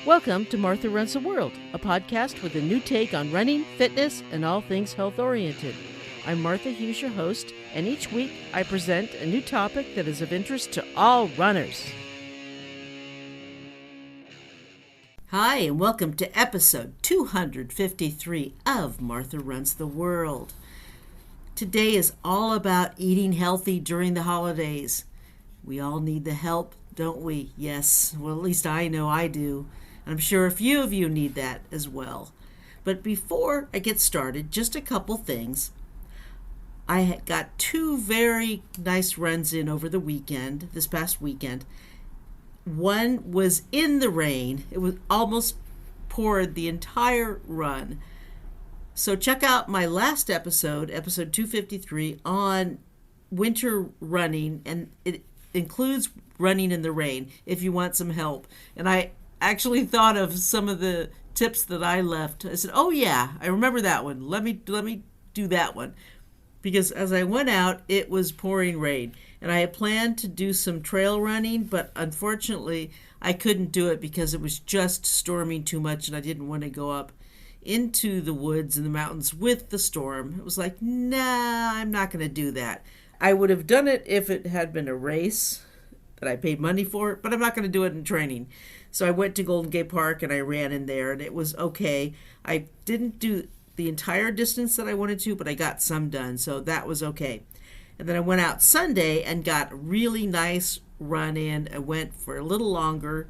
Welcome to Martha Runs the World, a podcast with a new take on running, fitness, and all things health-oriented. I'm Martha Hughes, your host, and each week I present a new topic that is of interest to all runners. Hi, and welcome to episode 253 of Martha Runs the World. Today is all about eating healthy during the holidays. We all need the help, don't we? Yes, well, at least I know I do. I'm sure a few of you need that as well. But before I get started, just a couple things. I had got two very nice runs in over the weekend, this past weekend. One was in the rain. It was almost poured the entire run. So check out my last episode, episode 253, on winter running, and it includes running in the rain if you want some help. And I actually thought of some of the tips that I left. I said, oh yeah, I remember that one. Let me do that one. Because as I went out, it was pouring rain. And I had planned to do some trail running, but unfortunately I couldn't do it because it was just storming too much and I didn't want to go up into the woods and the mountains with the storm. It was like, nah, I'm not going to do that. I would have done it if it had been a race that I paid money for, but I'm not going to do it in training. So I went to Golden Gate Park and I ran in there and it was okay. I didn't do the entire distance that I wanted to, but I got some done, so that was okay. And then I went out Sunday and got a really nice run in. I went for a little longer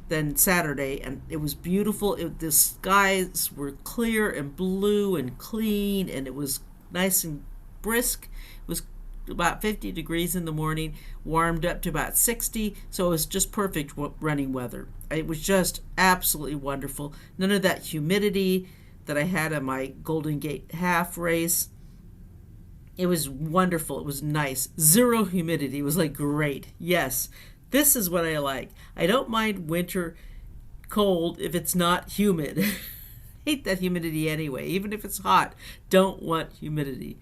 than Saturday and it was beautiful. The skies were clear and blue and clean and it was nice and brisk. It was about 50 degrees in the morning, warmed up to about 60, so it was just perfect running weather. It was just absolutely wonderful. None of that humidity that I had on my Golden Gate half race. It was wonderful. It was nice. Zero humidity. It was like great. Yes, this is what I like. I don't mind winter cold if it's not humid. Hate that humidity anyway. Even if it's hot, don't want humidity.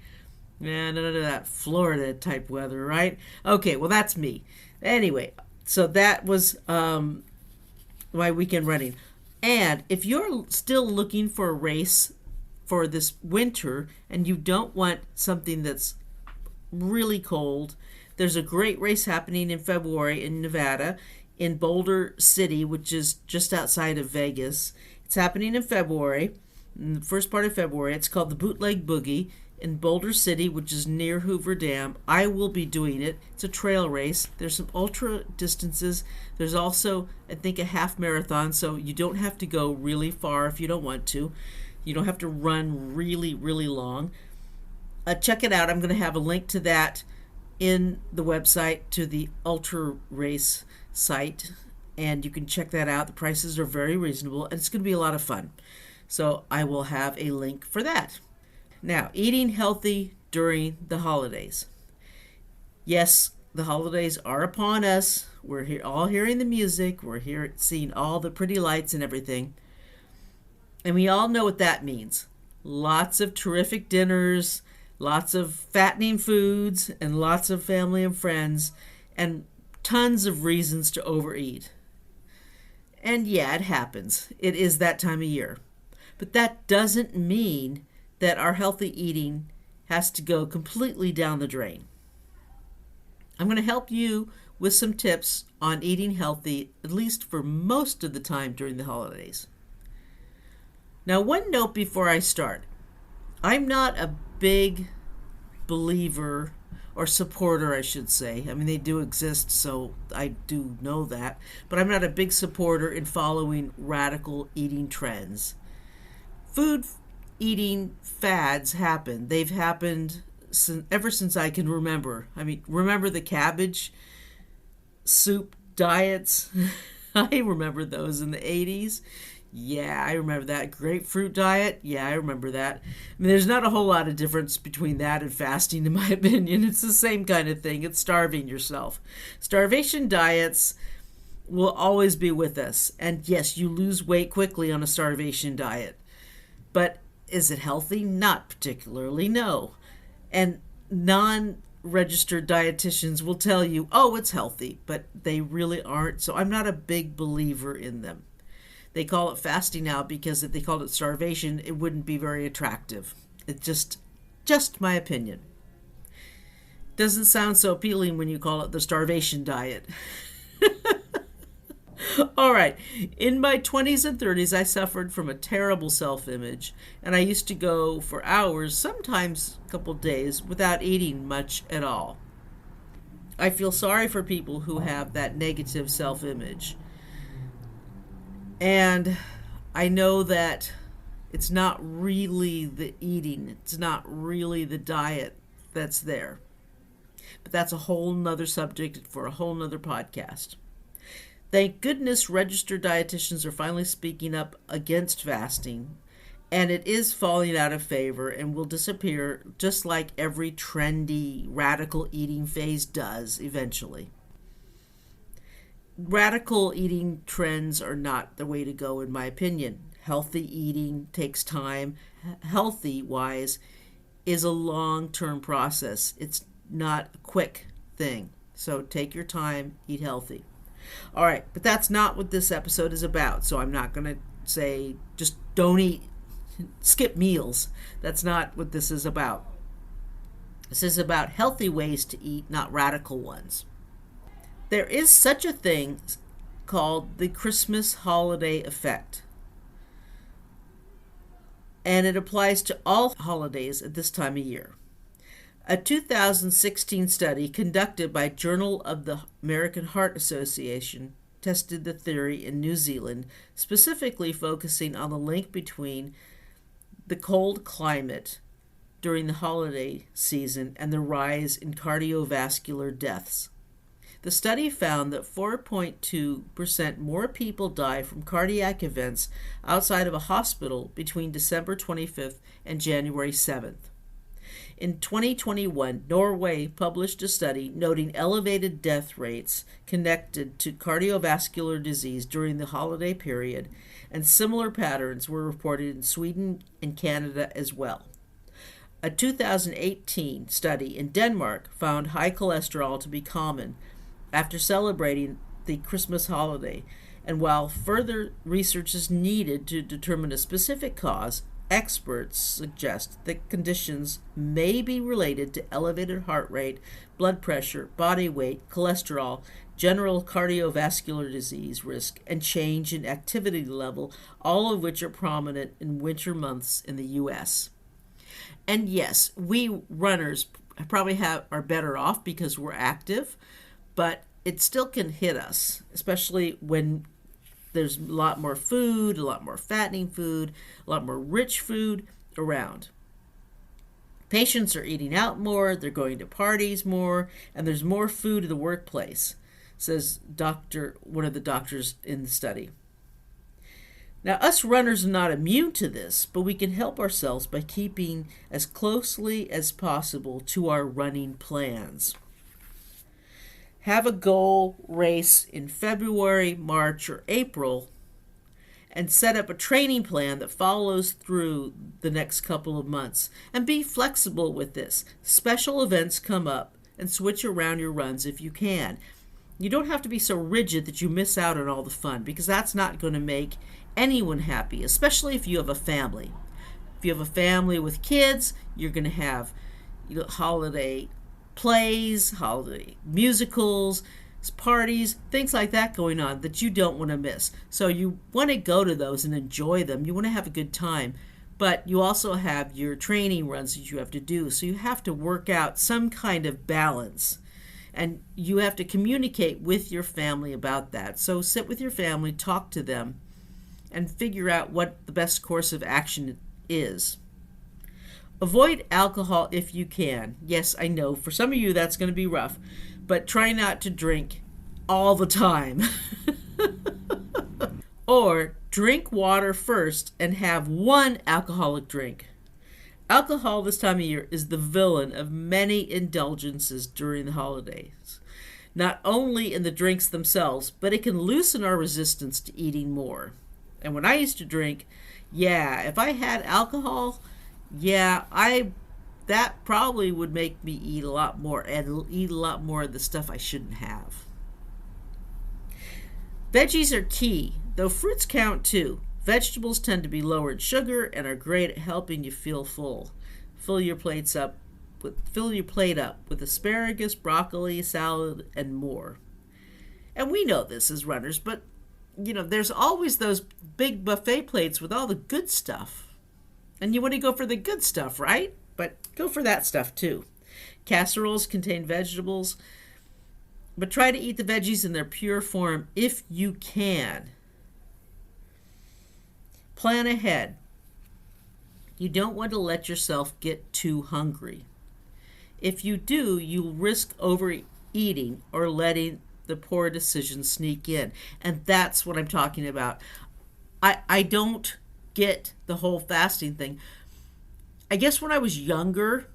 None of that Florida type weather, right? Okay, well, that's me. Anyway, so that was my weekend running. And if you're still looking for a race for this winter and you don't want something that's really cold, there's a great race happening in February in Nevada, in Boulder City, which is just outside of Vegas. It's happening in February, in the first part of February. It's called the Bootleg Boogie in Boulder City, which is near Hoover Dam. I will be doing it. It's a trail race. There's some ultra distances. There's also, I think, a half marathon, so you don't have to go really far if you don't want to. You don't have to run really, really long. Check it out. I'm going to have a link to that in the website, to the ultra race site, and you can check that out. The prices are very reasonable, and it's going to be a lot of fun. So I will have a link for that. Now, eating healthy during the holidays. Yes, the holidays are upon us. We're here, all hearing the music. We're here seeing all the pretty lights and everything. And we all know what that means. Lots of terrific dinners, lots of fattening foods, and lots of family and friends, and tons of reasons to overeat. And yeah, it happens. It is that time of year. But that doesn't mean that our healthy eating has to go completely down the drain. I'm going to help you with some tips on eating healthy, at least for most of the time during the holidays. Now, one note before I start. I'm not a big believer or supporter, I should say. I mean, they do exist, so I do know that. But I'm not a big supporter in following radical eating trends. Food eating fads happen. They've happened ever since I can remember. I mean, remember the cabbage soup diets? I remember those in the 80s. Yeah, I remember that. Grapefruit diet? Yeah, I remember that. I mean, there's not a whole lot of difference between that and fasting, in my opinion. It's the same kind of thing. It's starving yourself. Starvation diets will always be with us. And yes, you lose weight quickly on a starvation diet. But is it healthy? Not particularly, no. And non-registered dietitians will tell you, oh, it's healthy, but they really aren't. So I'm not a big believer in them. They call it fasting now because if they called it starvation, it wouldn't be very attractive. It's just my opinion. Doesn't sound so appealing when you call it the starvation diet. All right. In my 20s and 30s, I suffered from a terrible self-image, and I used to go for hours, sometimes a couple days, without eating much at all. I feel sorry for people who have that negative self-image. And I know that it's not really the eating, it's not really the diet that's there. But that's a whole nother subject for a whole nother podcast. Thank goodness registered dietitians are finally speaking up against fasting, and it is falling out of favor and will disappear just like every trendy radical eating phase does eventually. Radical eating trends are not the way to go, in my opinion. Healthy eating takes time. Healthy-wise is a long-term process. It's not a quick thing. So take your time, eat healthy. All right, but that's not what this episode is about. So I'm not going to say just don't eat, skip meals. That's not what this is about. This is about healthy ways to eat, not radical ones. There is such a thing called the Christmas holiday effect. And it applies to all holidays at this time of year. A 2016 study conducted by Journal of the American Heart Association tested the theory in New Zealand, specifically focusing on the link between the cold climate during the holiday season and the rise in cardiovascular deaths. The study found that 4.2% more people die from cardiac events outside of a hospital between December 25th and January 7th. In 2021, Norway published a study noting elevated death rates connected to cardiovascular disease during the holiday period, and similar patterns were reported in Sweden and Canada as well. A 2018 study in Denmark found high cholesterol to be common after celebrating the Christmas holiday, and while further research is needed to determine a specific cause, experts suggest that conditions may be related to elevated heart rate, blood pressure, body weight, cholesterol, general cardiovascular disease risk, and change in activity level, all of which are prominent in winter months in the U.S. And yes, we runners probably are better off because we're active, but it still can hit us, especially when there's a lot more food, a lot more fattening food, a lot more rich food around. Patients are eating out more, they're going to parties more, and there's more food in the workplace, says one of the doctors in the study. Now, us runners are not immune to this, but we can help ourselves by keeping as closely as possible to our running plans. Have a goal race in February, March, or April, and set up a training plan that follows through the next couple of months. And be flexible with this. Special events come up, and switch around your runs if you can. You don't have to be so rigid that you miss out on all the fun, because that's not going to make anyone happy, especially if you have a family. If you have a family with kids, you're going to have holiday plays, holiday musicals, parties, things like that going on that you don't want to miss. So you want to go to those and enjoy them. You want to have a good time, but you also have your training runs that you have to do. So you have to work out some kind of balance, and you have to communicate with your family about that. So sit with your family, talk to them, and figure out what the best course of action is. Avoid alcohol if you can. Yes, I know, for some of you that's going to be rough, but try not to drink all the time. Or drink water first and have one alcoholic drink. Alcohol this time of year is the villain of many indulgences during the holidays. Not only in the drinks themselves, but it can loosen our resistance to eating more. And when I used to drink, if I had alcohol, that probably would make me eat a lot more, and eat a lot more of the stuff I shouldn't have. Veggies are key Though fruits count too. Vegetables tend to be lower in sugar and are great at helping you feel full. Fill your plate up with asparagus, broccoli, salad, and more. And we know this as runners, but there's always those big buffet plates with all the good stuff. And you want to go for the good stuff, right? But go for that stuff too. Casseroles contain vegetables, but try to eat the veggies in their pure form if you can. Plan ahead. You don't want to let yourself get too hungry. If you do, you'll risk overeating or letting the poor decisions sneak in. And that's what I'm talking about. I don't get the whole fasting thing. I guess when I was younger,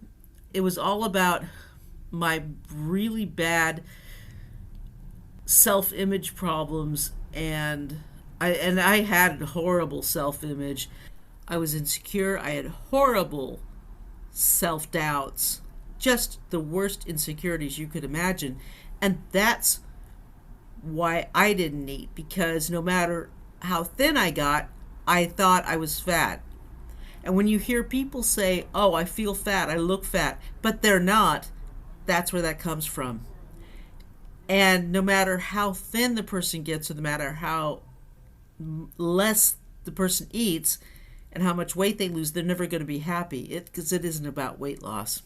it was all about my really bad self-image problems, and I had horrible self-image. I was insecure. I had horrible self-doubts, just the worst insecurities you could imagine. And that's why I didn't eat, because no matter how thin I got, I thought I was fat. And when you hear people say, oh, I feel fat, I look fat, but they're not, that's where that comes from. And no matter how thin the person gets, or no matter how less the person eats and how much weight they lose, they're never going to be happy, because it isn't about weight loss.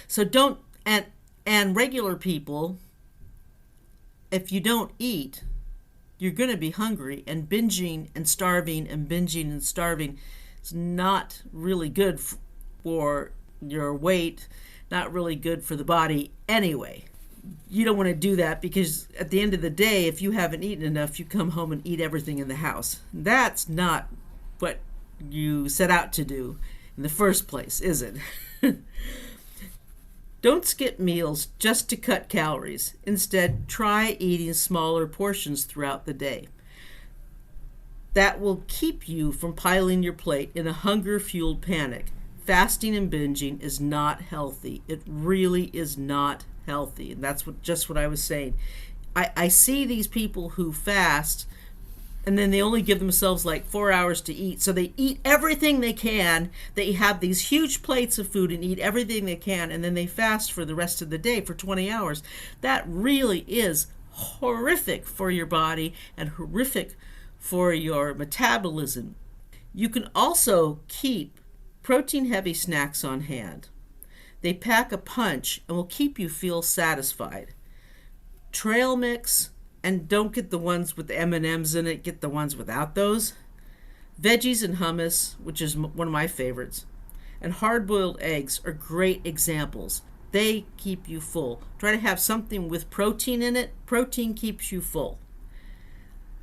So don't, and regular people, if you don't eat, you're going to be hungry, and binging and starving is not really good for your weight, not really good for the body anyway. You don't want to do that, because at the end of the day, if you haven't eaten enough, you come home and eat everything in the house. That's not what you set out to do in the first place, is it? Don't skip meals just to cut calories. Instead, try eating smaller portions throughout the day. That will keep you from piling your plate in a hunger-fueled panic. Fasting and binging is not healthy. It really is not healthy. And that's just what I was saying. I see these people who fast, and then they only give themselves like 4 hours to eat. So they eat everything they can. They have these huge plates of food and eat everything they can, and then they fast for the rest of the day for 20 hours. That really is horrific for your body and horrific for your metabolism. You can also keep protein-heavy snacks on hand. They pack a punch and will keep you feel satisfied. Trail mix, and don't get the ones with the M&Ms in it, get the ones without those. Veggies and hummus, which is one of my favorites, and hard-boiled eggs are great examples. They keep you full. Try to have something with protein in it. Protein keeps you full.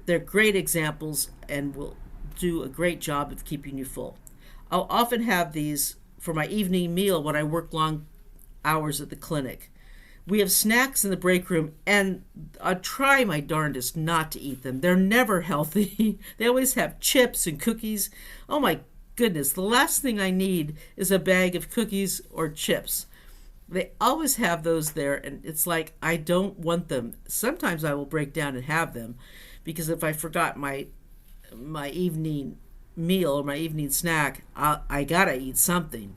They're great examples and will do a great job of keeping you full. I'll often have these for my evening meal when I work long hours at the clinic. We have snacks in the break room, and I try my darndest not to eat them. They're never healthy. They always have chips and cookies. Oh my goodness, the last thing I need is a bag of cookies or chips. They always have those there, and it's like I don't want them. Sometimes I will break down and have them, because if I forgot my evening meal or my evening snack, I gotta eat something.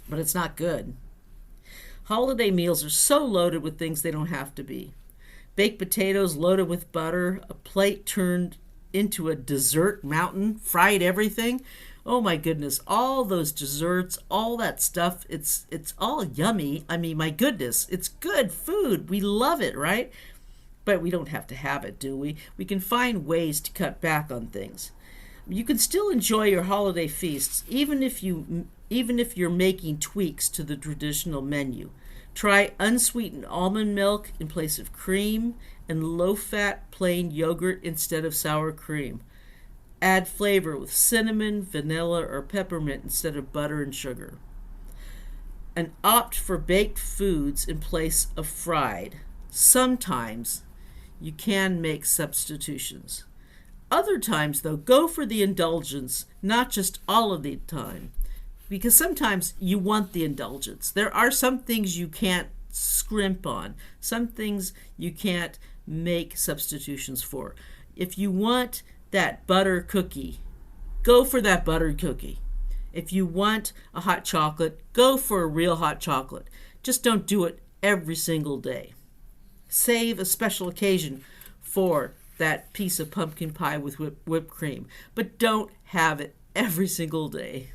But it's not good. Holiday meals are so loaded with things they don't have to be. Baked potatoes loaded with butter, a plate turned into a dessert mountain, fried everything. Oh my goodness, all those desserts, all that stuff, it's all yummy. I mean, my goodness, it's good food. We love it, right? But we don't have to have it, do we? We can find ways to cut back on things. You can still enjoy your holiday feasts, even if you're making tweaks to the traditional menu. Try unsweetened almond milk in place of cream and low-fat plain yogurt instead of sour cream. Add flavor with cinnamon, vanilla, or peppermint instead of butter and sugar. And opt for baked foods in place of fried. Sometimes you can make substitutions. Other times, though, go for the indulgence, not just all of the time. Because sometimes you want the indulgence. There are some things you can't scrimp on. Some things you can't make substitutions for. If you want that butter cookie, go for that buttered cookie. If you want a hot chocolate, go for a real hot chocolate. Just don't do it every single day. Save a special occasion for that piece of pumpkin pie with whipped cream, but don't have it every single day.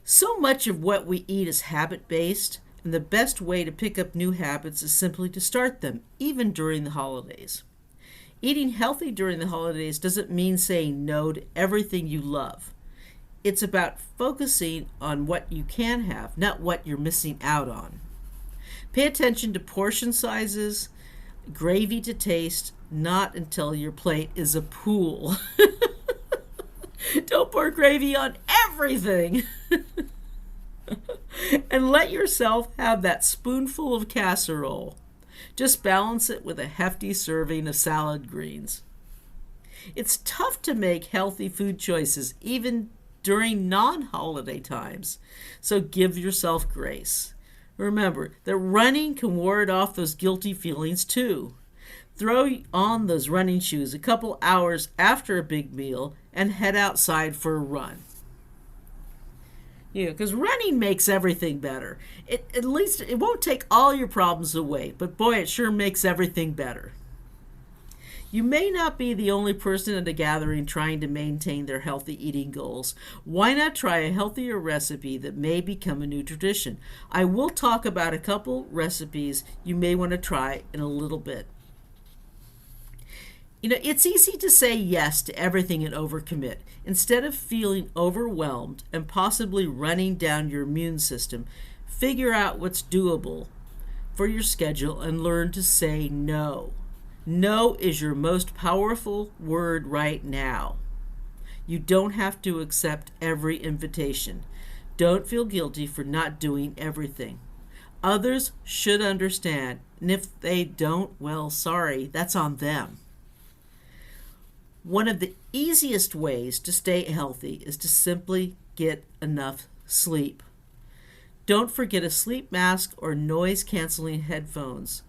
So much of what we eat is habit-based, and the best way to pick up new habits is simply to start them, even during the holidays. Eating healthy during the holidays doesn't mean saying no to everything you love. It's about focusing on what you can have, not what you're missing out on. Pay attention to portion sizes, gravy to taste, not until your plate is a pool. Don't pour gravy on everything. And let yourself have that spoonful of casserole. Just balance it with a hefty serving of salad greens. It's tough to make healthy food choices even during non-holiday times, so give yourself grace. Remember that running can ward off those guilty feelings too. Throw on those running shoes a couple hours after a big meal and head outside for a run. Because running makes everything better. At least it won't take all your problems away, but boy, it sure makes everything better. You may not be the only person at a gathering trying to maintain their healthy eating goals. Why not try a healthier recipe that may become a new tradition? I will talk about a couple recipes you may want to try in a little bit. It's easy to say yes to everything and overcommit. Instead of feeling overwhelmed and possibly running down your immune system, figure out what's doable for your schedule and learn to say no. No is your most powerful word right now. You don't have to accept every invitation. Don't feel guilty for not doing everything. Others should understand, and if they don't, well, sorry, that's on them. One of the easiest ways to stay healthy is to simply get enough sleep. Don't forget a sleep mask or noise-canceling headphones.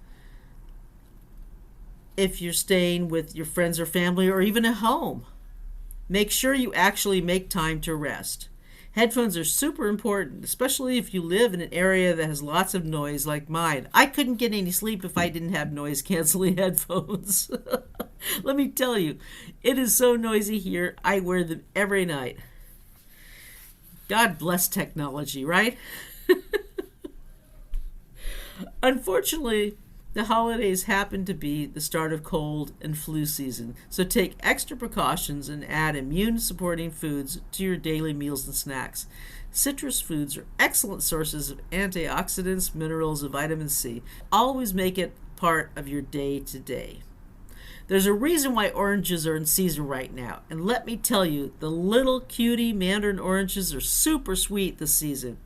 If you're staying with your friends or family or even at home, make sure you actually make time to rest. Headphones are super important, especially if you live in an area that has lots of noise like mine. I couldn't get any sleep if I didn't have noise-canceling headphones. Let me tell you, it is so noisy here, I wear them every night. God bless technology, right? Unfortunately, the holidays happen to be the start of cold and flu season, so take extra precautions and add immune-supporting foods to your daily meals and snacks. Citrus foods are excellent sources of antioxidants, minerals, and vitamin C. Always make it part of your day-to-day. There's a reason why oranges are in season right now, and let me tell you, the little cutie mandarin oranges are super sweet this season.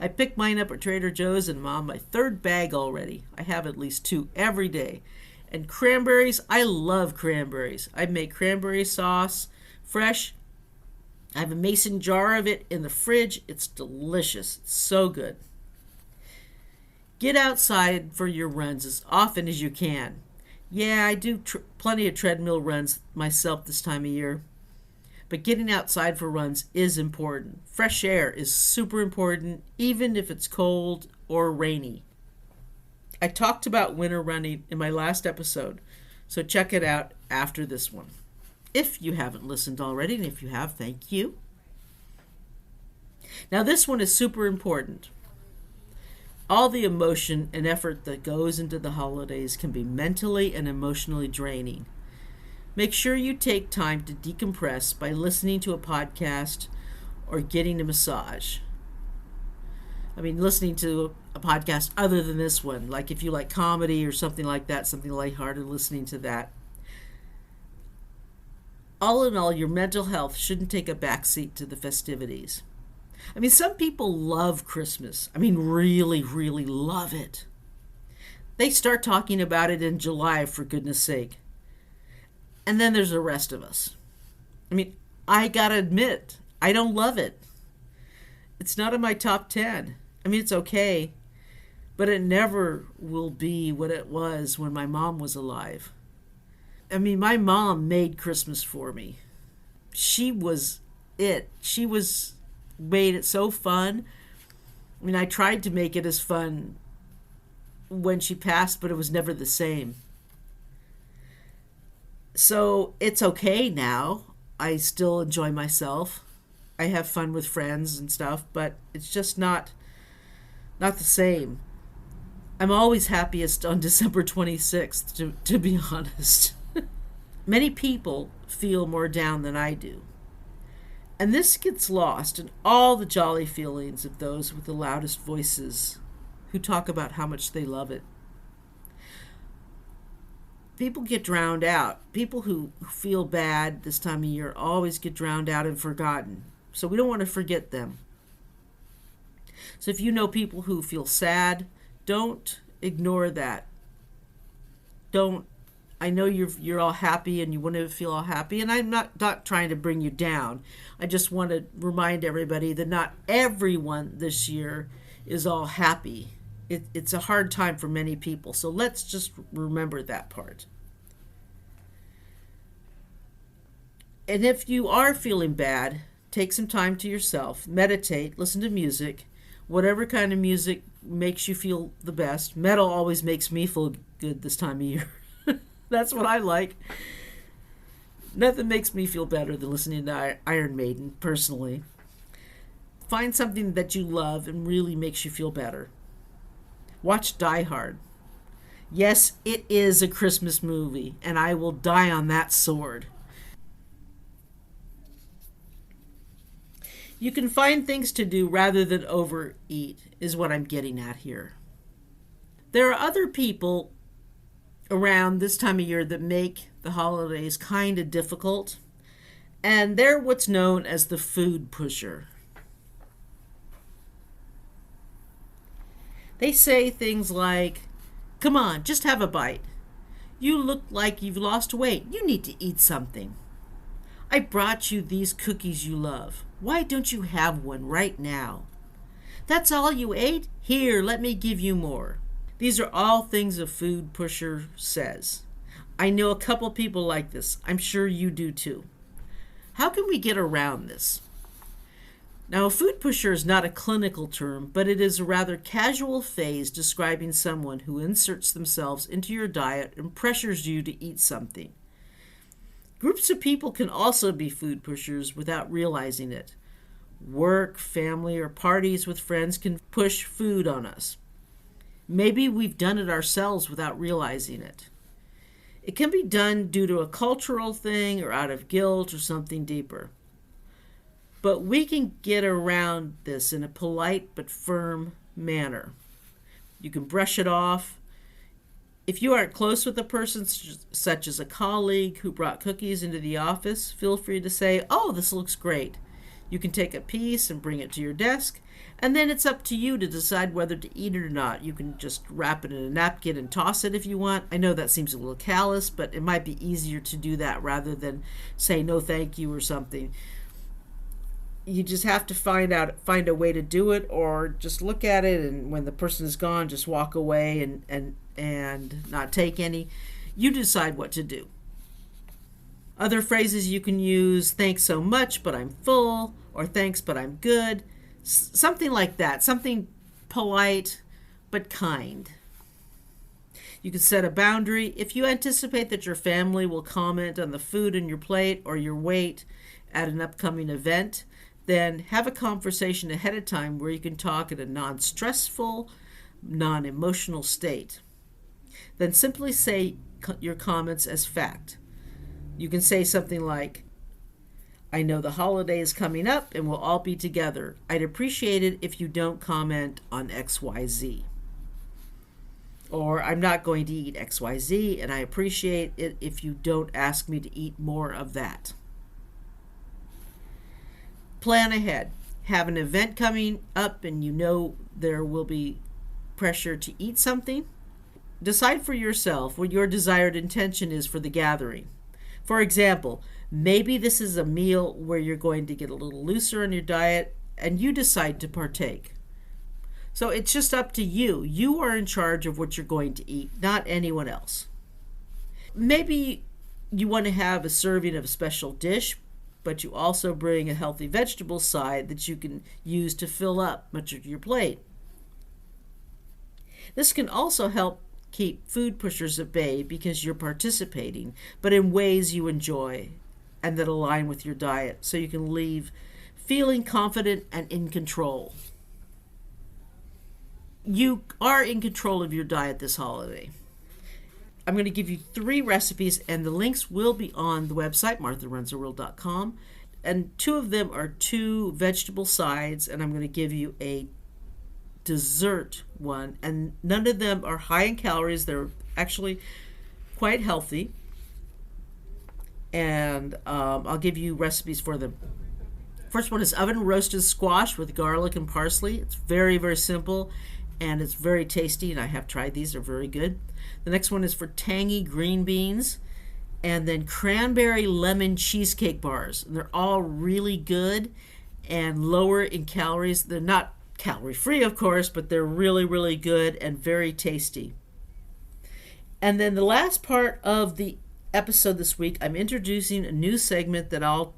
I picked mine up at Trader Joe's and I'm on my third bag already. I have at least 2 every day. And cranberries, I love cranberries. I make cranberry sauce fresh. I have a mason jar of it in the fridge. It's delicious. It's so good. Get outside for your runs as often as you can. Yeah, I do plenty of treadmill runs myself this time of year. But getting outside for runs is important. Fresh air is super important, even if it's cold or rainy. I talked about winter running in my last episode, so check it out after this one. If you haven't listened already, and if you have, thank you. Now this one is super important. All the emotion and effort that goes into the holidays can be mentally and emotionally draining. Make sure you take time to decompress by listening to a podcast or getting a massage. Listening to a podcast other than this one, like if you like comedy or something like that, something lighthearted, listening to that. All in all, your mental health shouldn't take a backseat to the festivities. Some people love Christmas. Really, really love it. They start talking about it in July, for goodness sake. And then there's the rest of us. I gotta admit, I don't love it. It's not in my top 10. It's okay, but it never will be what it was when my mom was alive. I mean, my mom made Christmas for me. She was it. She was made it so fun. I mean, I tried to make it as fun when she passed, but it was never the same. So it's okay now. I still enjoy myself. I have fun with friends and stuff, but it's just not the same. I'm always happiest on December 26th, to be honest. Many people feel more down than I do. And this gets lost in all the jolly feelings of those with the loudest voices who talk about how much they love it. People get drowned out. People who feel bad this time of year always get drowned out and forgotten. So we don't want to forget them. So if you know people who feel sad, don't ignore that. Don't. I know you're all happy and you want to feel all happy, and I'm not trying to bring you down. I just want to remind everybody that not everyone this year is all happy. It's a hard time for many people, so let's just remember that part. And if you are feeling bad, take some time to yourself, meditate, listen to music, whatever kind of music makes you feel the best. Metal always makes me feel good this time of year. That's what I like. Nothing makes me feel better than listening to Iron Maiden, personally. Find something that you love and really makes you feel better. Watch Die Hard. Yes, it is a Christmas movie, and I will die on that sword. You can find things to do rather than overeat, is what I'm getting at here. There are other people around this time of year that make the holidays kind of difficult, and they're what's known as the food pusher. They say things like, "Come on, just have a bite. You look like you've lost weight. You need to eat something. I brought you these cookies you love. Why don't you have one right now? That's all you ate? Here, let me give you more." These are all things a food pusher says. I know a couple people like this. I'm sure you do too. How can we get around this? Now, a food pusher is not a clinical term, but it is a rather casual phrase describing someone who inserts themselves into your diet and pressures you to eat something. Groups of people can also be food pushers without realizing it. Work, family, or parties with friends can push food on us. Maybe we've done it ourselves without realizing it. It can be done due to a cultural thing or out of guilt or something deeper. But we can get around this in a polite but firm manner. You can brush it off. If you aren't close with a person, such as a colleague who brought cookies into the office, feel free to say, "Oh, this looks great." You can take a piece and bring it to your desk, and then it's up to you to decide whether to eat it or not. You can just wrap it in a napkin and toss it if you want. I know that seems a little callous, but it might be easier to do that rather than say no thank you or something. You just have to find a way to do it, or just look at it, and when the person is gone, just walk away and not take any. You decide what to do. Other phrases you can use: "Thanks so much, but I'm full," or "Thanks, but I'm good." Something like that. Something polite but kind. You can set a boundary. If you anticipate that your family will comment on the food on your plate or your weight at an upcoming event, then have a conversation ahead of time where you can talk in a non-stressful, non-emotional state. Then simply say your comments as fact. You can say something like, "I know the holiday is coming up and we'll all be together. I'd appreciate it if you don't comment on XYZ. Or, "I'm not going to eat XYZ, and I appreciate it if you don't ask me to eat more of that." Plan ahead. Have an event coming up and you know there will be pressure to eat something. Decide for yourself what your desired intention is for the gathering. For example, maybe this is a meal where you're going to get a little looser on your diet and you decide to partake. So it's just up to you. You are in charge of what you're going to eat, not anyone else. Maybe You want to have a serving of a special dish, but you also bring a healthy vegetable side that you can use to fill up much of your plate. This can also help keep food pushers at bay because you're participating, but in ways you enjoy and that align with your diet, so you can leave feeling confident and in control. You are in control of your diet this holiday. I'm going to give you 3 recipes, and the links will be on the website, martharunstheworld.com. And 2 of them are 2 vegetable sides, and I'm going to give you a dessert one. And none of them are high in calories. They're actually quite healthy. And I'll give you recipes for them. First one is oven roasted squash with garlic and parsley. It's very, very simple, and it's very tasty, and I have tried these. They're very good. The next one is for tangy green beans, and then cranberry lemon cheesecake bars. And they're all really good and lower in calories. They're not calorie free, of course, but they're really, really good and very tasty. And then the last part of the episode this week, I'm introducing a new segment that I'll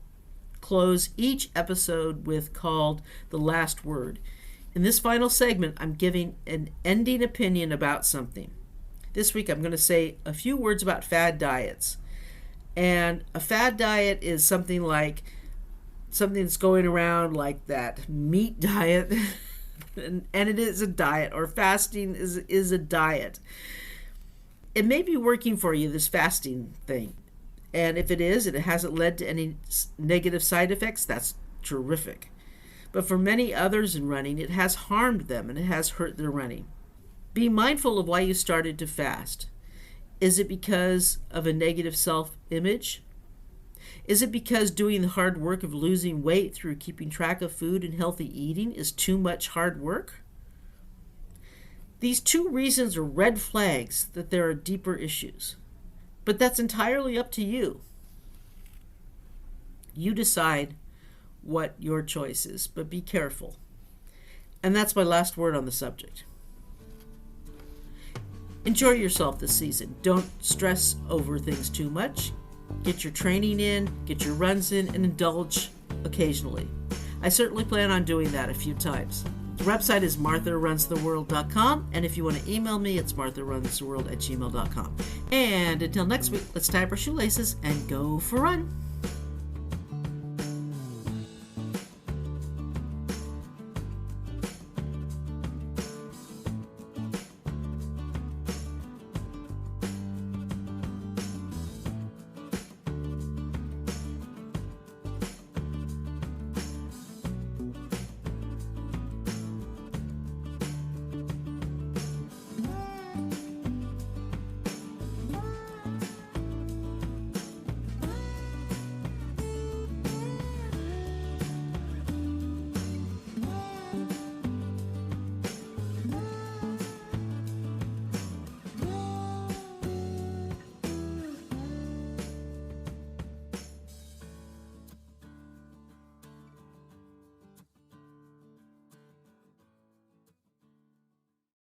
close each episode with, called The Last Word. In this final segment, I'm giving an ending opinion about something. This week, I'm going to say a few words about fad diets. And a fad diet is something that's going around like that meat diet, and it is a diet, or fasting is a diet. It may be working for you, this fasting thing. And if it is, and it hasn't led to any negative side effects, that's terrific. But for many others in running, it has harmed them and it has hurt their running. Be mindful of why you started to fast. Is it because of a negative self-image? Is it because doing the hard work of losing weight through keeping track of food and healthy eating is too much hard work? These 2 reasons are red flags that there are deeper issues. But that's entirely up to you. You decide what your choice is, but be careful. And that's my last word on the subject. Enjoy yourself this season. Don't stress over things too much. Get your training in, get your runs in, and indulge occasionally. I certainly plan on doing that a few times. The website is martharunstheworld.com, and if you want to email me, it's martharunstheworld@gmail.com. And until next week, let's tie up our shoelaces and go for a run.